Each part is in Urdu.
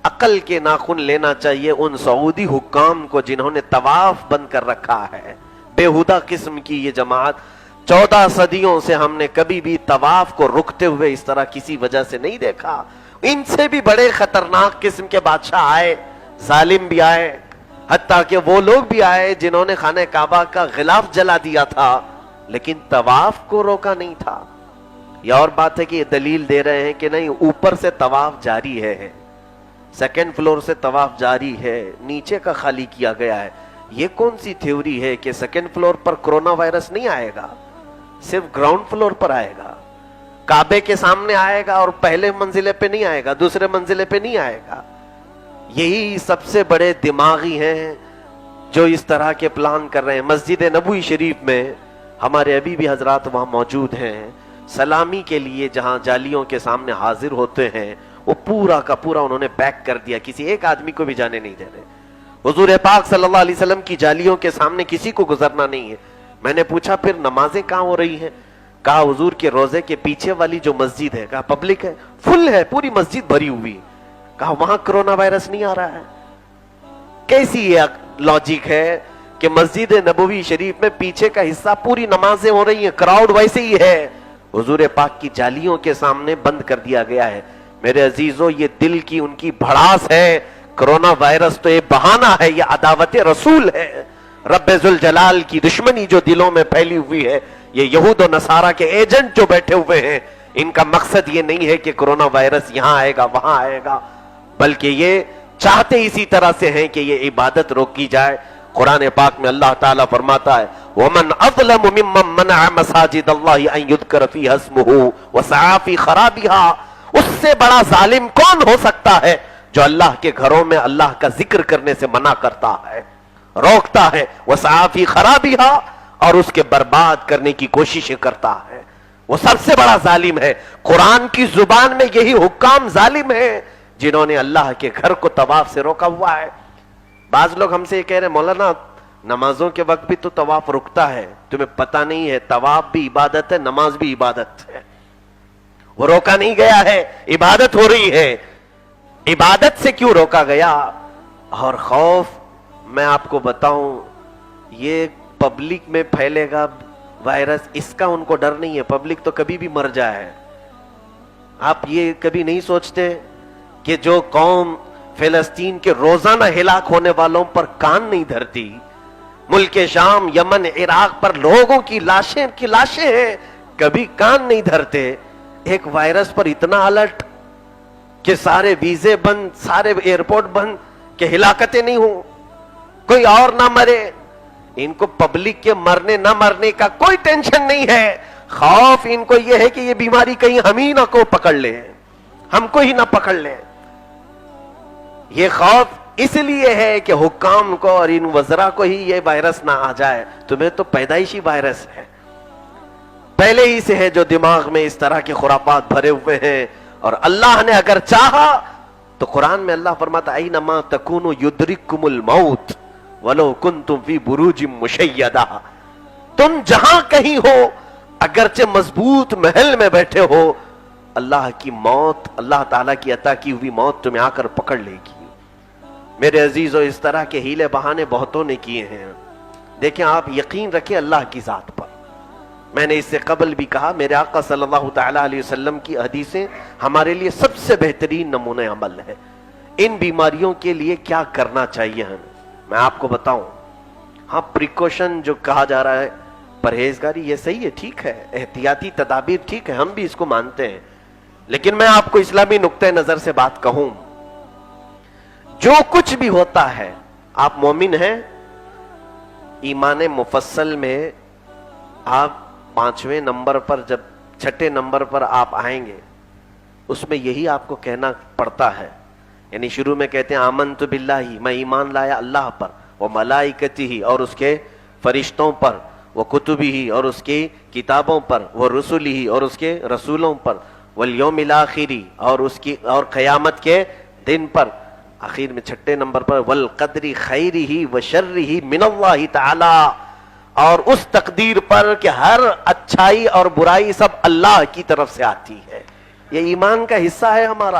عقل کے ناخن لینا چاہیے ان سعودی حکام کو جنہوں نے طواف بند کر رکھا ہے. بےہودہ قسم کی یہ جماعت. 14 صدیوں سے ہم نے کبھی بھی طواف کو رکتے ہوئے اس طرح کسی وجہ سے نہیں دیکھا. ان سے بھی بڑے خطرناک قسم کے بادشاہ آئے, ظالم بھی آئے, حتیٰ کہ وہ لوگ بھی آئے جنہوں نے خانہ کعبہ کا غلاف جلا دیا تھا لیکن طواف کو روکا نہیں تھا. یہ اور بات ہے کہ یہ دلیل دے رہے ہیں کہ نہیں, اوپر سے طواف جاری ہے, سیکنڈ فلور سے طواف جاری ہے, نیچے کا خالی کیا گیا ہے. یہ کون سی تھیوری ہے کہ سیکنڈ فلور پر کرونا وائرس نہیں آئے گا, صرف گراؤنڈ فلور پر آئے گا, کعبے کے سامنے آئے گا اور پہلے منزلے پہ نہیں آئے گا, دوسرے منزلے پہ نہیں آئے گا. یہی سب سے بڑے دماغی ہیں جو اس طرح کے پلان کر رہے ہیں. مسجد نبوی شریف میں ہمارے ابھی بھی حضرات وہاں موجود ہیں, سلامی کے لیے جہاں جالیوں کے سامنے حاضر ہوتے ہیں وہ پورا کا پورا انہوں نے پیک کر دیا, کسی ایک آدمی کو بھی جانے نہیں دے رہے. حضور پاک صلی اللہ علیہ وسلم کی جالیوں کے سامنے کسی کو گزرنا نہیں ہے. میں نے پوچھا پھر نمازیں کہاں ہو رہی ہیں؟ کہا حضور کے روزے کے پیچھے والی جو مسجد ہے, کہا پبلک ہے, فل ہے, پوری مسجد بھری ہوئی. کہا وہاں کرونا وائرس نہیں آ رہا ہے. کیسی یہ لاجک ہے کہ مسجد نبوی شریف میں پیچھے کا حصہ پوری نمازیں ہو رہی ہیں, کراؤڈ ویسے ہی ہے, حضور پاک کی جالیوں کے سامنے بند کر دیا گیا ہے. میرے عزیزو, یہ دل کی ان کی بھڑاس ہے. کرونا وائرس تو یہ بہانہ ہے, یہ عداوت رسول ہے. رب ذوالجلال کی دشمنی جو دلوں میں پھیلی ہوئی ہے, یہ یہود و نصارہ کے ایجنٹ جو بیٹھے ہوئے ہیں, ان کا مقصد یہ نہیں ہے کہ کرونا وائرس یہاں آئے گا وہاں آئے گا, بلکہ یہ چاہتے اسی طرح سے ہیں کہ یہ عبادت روکی جائے. قرآن پاک میں اللہ تعالیٰ فرماتا ہے وَمَنْ أَظْلَمُ مِمَّنْ مَنَعَ مَسَاجِدَ اللَّهِ أَنْ يُذْكَرَ فِيهَا اسْمُهُ وَسَعَىٰ فِي خَرَابِهَا. اس سے بڑا ظالم کون ہو سکتا ہے جو اللہ کے گھروں میں اللہ کا ذکر کرنے سے منع کرتا ہے, روکتا ہے, وَسَعَىٰ فِي خَرَابِهَا, اور اس کے برباد کرنے کی کوششیں کرتا ہے. وہ سب سے بڑا ظالم ہے. قرآن کی زبان میں یہی حکام ظالم ہیں جنہوں نے اللہ کے گھر کو طواف سے روکا ہوا ہے. بعض لوگ ہم سے یہ کہہ رہے ہیں مولانا نمازوں کے وقت بھی تو طواف رکتا ہے. تمہیں پتہ نہیں ہے, طواف بھی عبادت ہے, نماز بھی عبادت ہے. وہ روکا نہیں گیا ہے, عبادت ہو رہی ہے. عبادت سے کیوں روکا گیا؟ اور خوف, میں آپ کو بتاؤں, یہ پبلک میں پھیلے گا وائرس, اس کا ان کو ڈر نہیں ہے. پبلک تو کبھی بھی مر جائے. آپ یہ کبھی نہیں سوچتے کہ جو قوم فلسطین کے روزانہ ہلاک ہونے والوں پر کان نہیں دھرتی, ملک شام, یمن, عراق پر لوگوں کی لاشیں ہیں, کبھی کان نہیں دھرتے, ایک وائرس پر اتنا الرٹ کہ سارے ویزے بند, سارے ایئرپورٹ بند, کہ ہلاکتیں نہیں ہوں, کوئی اور نہ مرے. ان کو پبلک کے مرنے نہ مرنے کا کوئی ٹینشن نہیں ہے. خوف ان کو یہ ہے کہ یہ بیماری کہیں ہم ہی نہ کو پکڑ لے, ہم کو ہی نہ پکڑ لے. یہ خوف اس لیے ہے کہ حکام کو اور ان وزراء کو ہی یہ وائرس نہ آ جائے. تمہیں تو پیدائشی وائرس ہے, پہلے ہی سے ہے, جو دماغ میں اس طرح کے خرافات بھرے ہوئے ہیں. اور اللہ نے اگر چاہا تو قرآن میں اللہ فرماتا اینما تکونوا یدرککم الموت ولو کنتم فی بروج مشیدہ. تم جہاں کہیں ہو, اگرچہ مضبوط محل میں بیٹھے ہو, اللہ کی موت, اللہ تعالیٰ کی عطا کی ہوئی موت تمہیں آ کر پکڑ لے گی. میرے عزیزو, اس طرح کے ہیلے بہانے بہتوں نے کیے ہیں. دیکھیں, آپ یقین رکھیں اللہ کی ذات پر. میں نے اس سے قبل بھی کہا, میرے آقا صلی اللہ تعالیٰ علیہ وسلم کی حدیثیں ہمارے لیے سب سے بہترین نمونہ عمل ہے. ان بیماریوں کے لیے کیا کرنا چاہیے ہمیں, میں آپ کو بتاؤں. ہاں, پریکوشن جو کہا جا رہا ہے, پرہیزگاری, یہ صحیح ہے, ٹھیک ہے, احتیاطی تدابیر ٹھیک ہے, ہم بھی اس کو مانتے ہیں. لیکن میں آپ کو اسلامی نقطہ نظر سے بات کہوں, جو کچھ بھی ہوتا ہے, آپ مومن ہیں, ایمان مفصل میں آپ 5ویں نمبر پر, جب 6 نمبر پر آپ آئیں گے, اس میں یہی آپ کو کہنا پڑتا ہے. یعنی شروع میں کہتے ہیں آمنت باللہ, میں ایمان لایا اللہ پر, وہ ملائکتہ, اور اس کے فرشتوں پر, وہ کتبہ, اور اس کی کتابوں پر, وہ رسلہ, اور اس کے رسولوں پر, والیوم الاخر, اور اس کی, اور قیامت کے دن پر. آخر میں 6 نمبر پر والقدر خیرہ وشرہ من اللہ تعالی, اور اس تقدیر پر کہ ہر اچھائی اور برائی سب اللہ کی طرف سے آتی ہے. یہ ایمان کا حصہ ہے ہمارا.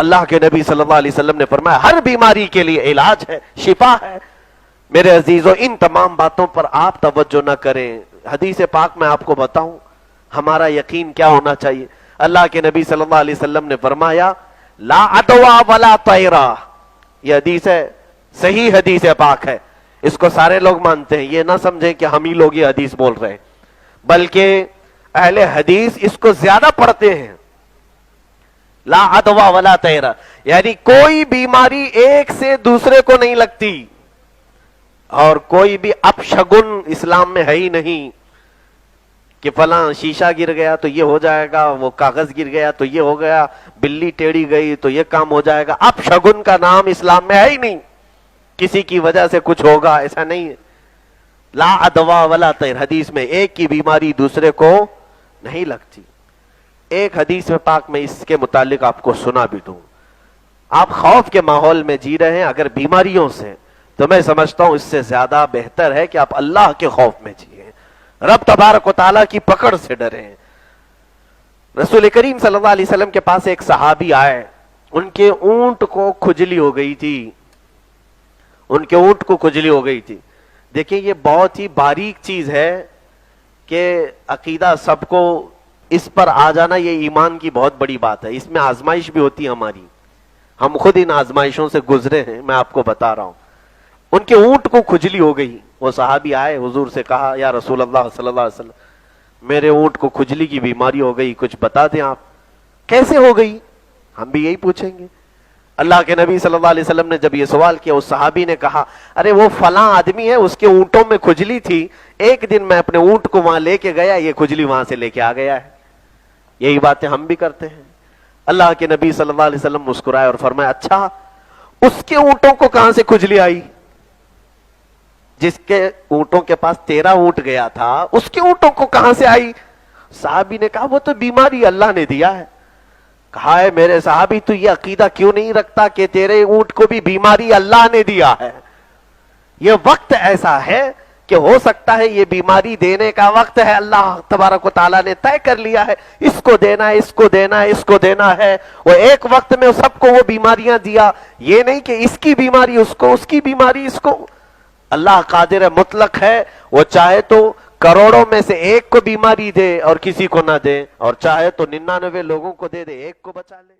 اللہ کے نبی صلی اللہ علیہ وسلم نے فرمایا ہر بیماری کے لیے علاج ہے، شفا ہے۔ میرے عزیزوں، ان تمام باتوں پر آپ توجہ نہ کریں، حدیث پاک میں آپ کو بتاؤں ہمارا یقین کیا ہونا چاہیے۔ اللہ کے نبی صلی اللہ علیہ وسلم نے فرمایا لا عدوا ولا طیرا، یہ حدیث ہے، صحیح حدیث پاک ہے، اس کو سارے لوگ مانتے ہیں، یہ نہ سمجھیں کہ ہم ہی لوگ یہ حدیث بول رہے ہیں، بلکہ اہل حدیث اس کو زیادہ پڑھتے ہیں۔ لا عدوا ولا طیرا یعنی کوئی بیماری ایک سے دوسرے کو نہیں لگتی، اور کوئی بھی اپشگن اسلام میں ہے ہی نہیں کہ فلاں شیشہ گر گیا تو یہ ہو جائے گا، وہ کاغذ گر گیا تو یہ ہو گیا، بلی ٹیڑھی گئی تو یہ کام ہو جائے گا۔ اپشگن کا نام اسلام میں ہے ہی نہیں، کسی کی وجہ سے کچھ ہوگا ایسا نہیں ہے۔ لا عدوا ولا طیر، حدیث میں ایک کی بیماری دوسرے کو نہیں لگتی۔ ایک حدیث میں پاک میں اس کے متعلق آپ کو سنا بھی دوں۔ آپ خوف کے ماحول میں جی رہے ہیں اگر بیماریوں سے، تو میں سمجھتا ہوں اس سے زیادہ بہتر ہے کہ آپ اللہ کے خوف میں جیئیں، رب تبارک و تعالیٰ کی پکڑ سے ڈریں۔ رسول کریم صلی اللہ علیہ وسلم کے پاس ایک صحابی آئے، ان کے اونٹ کو کھجلی ہو گئی تھی، ان کے اونٹ کو کھجلی ہو گئی تھی۔ دیکھیں یہ بہت ہی باریک چیز ہے کہ عقیدہ سب کو اس پر آ جانا، یہ ایمان کی بہت بڑی بات ہے، اس میں آزمائش بھی ہوتی ہے ہماری، ہم خود ان آزمائشوں سے گزرے ہیں، میں آپ کو بتا رہا ہوں۔ ان کے اونٹ کو کھجلی ہو گئی، وہ صحابی آئے، حضور سے کہا یا رسول اللہ صلی اللہ علیہ وسلم میرے اونٹ کو کھجلی کی بیماری ہو گئی، کچھ بتا دیں آپ۔ کیسے ہو گئی؟ ہم بھی یہی پوچھیں گے۔ اللہ کے نبی صلی اللہ علیہ وسلم نے جب یہ سوال کیا، اس صحابی نے کہا ارے وہ فلاں آدمی ہے، اس کے اونٹوں میں کھجلی تھی، ایک دن میں اپنے اونٹ کو وہاں لے کے گیا، یہ کھجلی وہاں سے لے کے آ گیا ہے۔ یہی باتیں ہم بھی کرتے ہیں۔ اللہ کے نبی صلی اللہ علیہ وسلم مسکرائے اور فرمایا اچھا اس کے اونٹوں کو کہاں سے کھجلی آئی؟ جس کے اونٹوں کے پاس تیرا اونٹ گیا تھا، اس کے اونٹوں کو کہاں سے آئی؟ صحابی نے کہا وہ تو بیماری اللہ نے دیا ہے۔ کہا ہے میرے صحابی تو یہ عقیدہ کیوں نہیں رکھتا کہ تیرے اونٹ کو بھی بیماری اللہ نے دیا ہے؟ یہ وقت ایسا ہے کہ ہو سکتا ہے یہ بیماری دینے کا وقت ہے، اللہ تبارک و تعالیٰ نے طے کر لیا ہے اس کو دینا ہے، اس کو دینا ہے، اس کو دینا ہے۔ وہ ایک وقت میں سب کو وہ بیماریاں دیا، یہ نہیں کہ اس کی بیماری اس کو، اس کی بیماری اس کو۔ اللہ قادر مطلق ہے، وہ چاہے تو کروڑوں میں سے ایک کو بیماری دے اور کسی کو نہ دے، اور چاہے تو 99 لوگوں کو دے دے، ایک کو بچا لے۔